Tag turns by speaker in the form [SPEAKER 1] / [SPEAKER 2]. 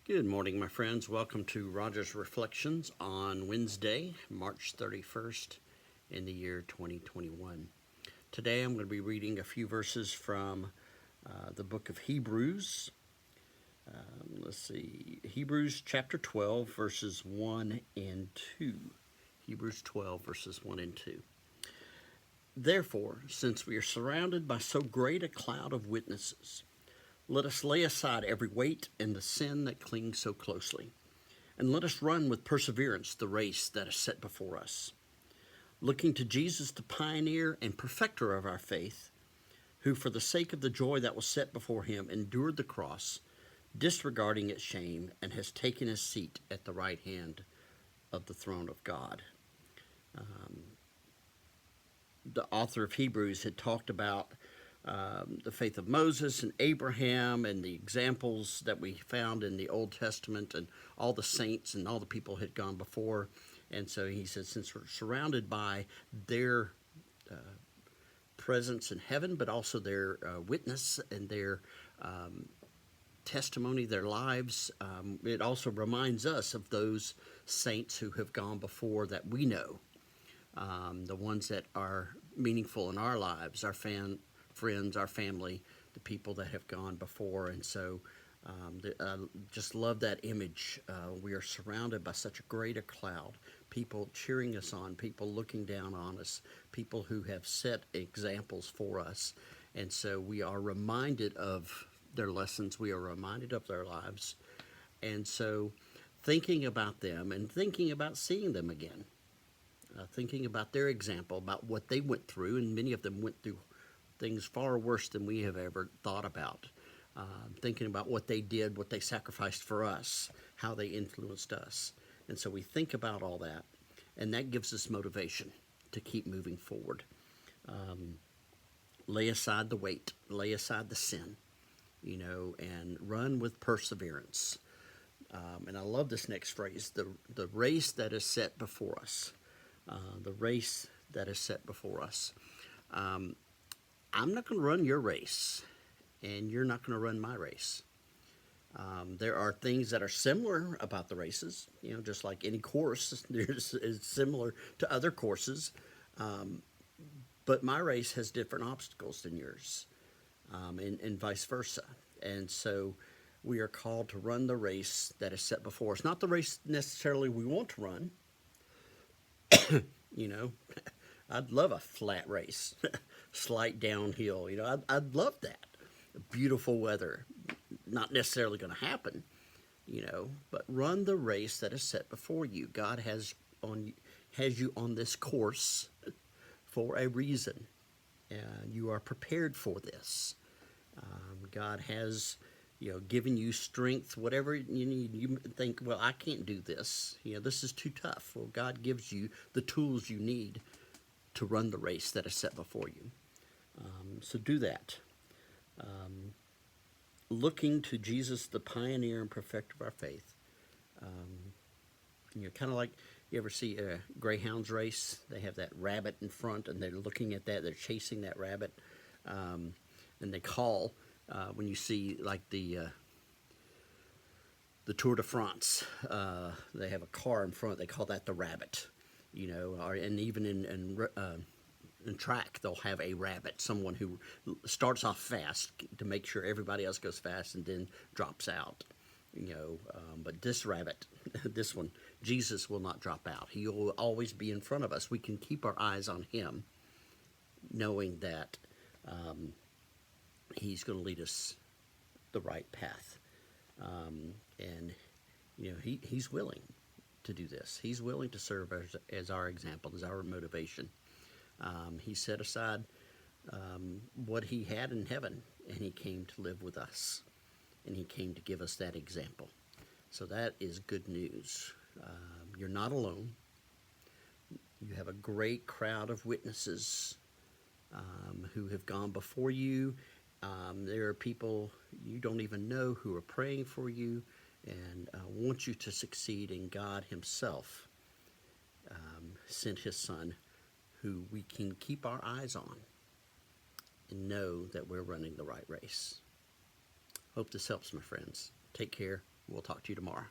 [SPEAKER 1] Good morning, my friends. Welcome to Roger's Reflections on Wednesday, March 31st in the year 2021. Today I'm going to be reading a few verses from the book of Hebrews. Let's see, Hebrews chapter 12, verses 1 and 2. Hebrews 12, verses 1 and 2. Therefore, since we are surrounded by so great a cloud of witnesses, let us lay aside every weight and the sin that clings so closely, and let us run with perseverance the race that is set before us, looking to Jesus, the pioneer and perfecter of our faith, who for the sake of the joy that was set before him endured the cross, disregarding its shame, and has taken his seat at the right hand of the throne of God. The author of Hebrews had talked about the faith of Moses and Abraham and the examples that we found in the Old Testament, and all the saints and all the people had gone before. And so he said, since we're surrounded by their presence in heaven, but also their witness and their testimony, their lives, it also reminds us of those saints who have gone before that we know, the ones that are meaningful in our lives, our friends, our family, the people that have gone before. And so just love that image. We are surrounded by such a great a cloud, people cheering us on, people looking down on us, people who have set examples for us. And so we are reminded of their lessons, we are reminded of their lives. And so thinking about them and thinking about seeing them again, thinking about their example, about what they went through, and many of them went through things far worse than we have ever thought about. Thinking about what they did, what they sacrificed for us, how they influenced us. And so we think about all that, and that gives us motivation to keep moving forward. Lay aside the weight, lay aside the sin, and run with perseverance. And I love this next phrase, the race that is set before us. The race that is set before us. I'm not going to run your race, and you're not going to run my race. There are things that are similar about the races, just like any course is similar to other courses. But my race has different obstacles than yours, and vice versa. And so we are called to run the race that is set before us. Not the race necessarily we want to run. I'd love a flat race, slight downhill. I'd love that. Beautiful weather, not necessarily going to happen, but run the race that is set before you. God has you on this course for a reason. You are prepared for this. God has given you strength, whatever you need. You think, well, I can't do this. This is too tough. Well, God gives you the tools you need to run the race that is set before you. So do that. Looking to Jesus, the pioneer and perfecter of our faith. Kind of like you ever see a greyhounds race. They have that rabbit in front, and they're looking at that. They're chasing that rabbit, and they call when you see like the Tour de France. They have a car in front. They call that the rabbit. And even in track, they'll have a rabbit, someone who starts off fast to make sure everybody else goes fast and then drops out. But this rabbit, this one, Jesus will not drop out. He will always be in front of us. We can keep our eyes on him, knowing that he's going to lead us the right path. And he's willing to do this. He's willing to serve as our example, as our motivation. He set aside what he had in heaven, and he came to live with us, and he came to give us that example. So that is good news. You're not alone. You have a great crowd of witnesses who have gone before you. There are people you don't even know who are praying for you and want you to succeed, and God himself sent his son, who we can keep our eyes on and know that we're running the right race. Hope this helps, my friends. Take care. We'll talk to you tomorrow.